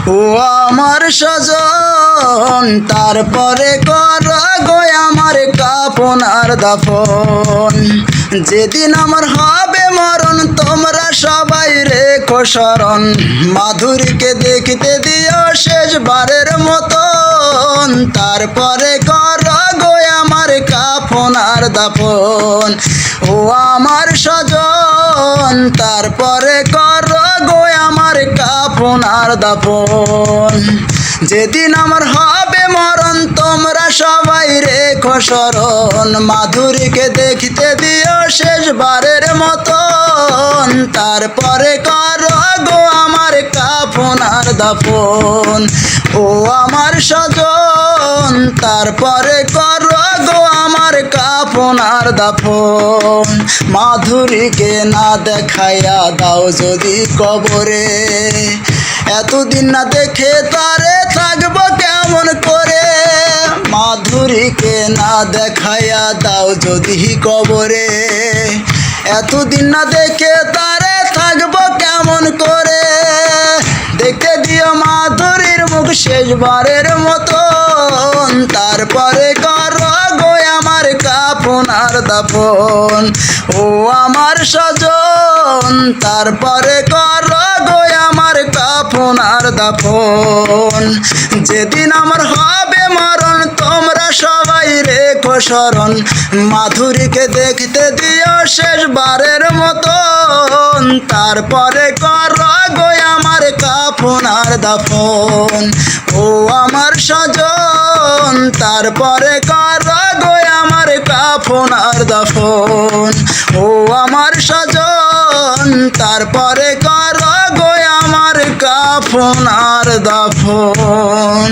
ও আমার স্বজন, তারপরে কর গো আমার কাফন আর দাফন। যেদিন আমার হবে মরণ তোমরা সবাই রেখো স্মরণ। মাধুরীকে দেখতে দিও শেষবারের মতন, তারপরে কর গো আমার কাফন আর দাফন। ও আমার স্বজন, তারপরে কর গো আমার কাফন আর দাফন। যেদিন আমার হবে মরণ তোমরা সবাই রেখো স্মরণ। মাধুরীকে দেখতে দিও শেষবারের মতন, তারপরে কর গো আমার কাফন আর দাফন। ও আমার স্বজন, তারপরে কর গো আমার কাফন আর দাফন। মাধুরীকে না দেখাইয়া দাও যদি কবরে, এতদিন না দেখে তারে থাকবো কেমন করে। মাধুরীকে না দেখাইয়া দাও যদি কবরে, এতদিন না দেখে তারে থাকবো কেমন করে। দেখতে দিও মাধুরীর মুখ শেষবারের মতন, তারপরে কর গো আমার কাফন আর দাফন। ও আমার স্বজন, তারপরে কর গো আমার কাফন আর দাফন। যেদিন আমার হবে মরণ তোমরা সবাই রেখো স্মরণ। মাধুরীকে দেখতে দিও শেষবারের মতন, তারপরে কর গো আমার কাফন আর দাফন। ও আমার স্বজন, তারপরে কর গো আমার কাফন আর দাফন। ও আমার স্বজন, তারপরে কর গো আমার কাফন আর দাফন।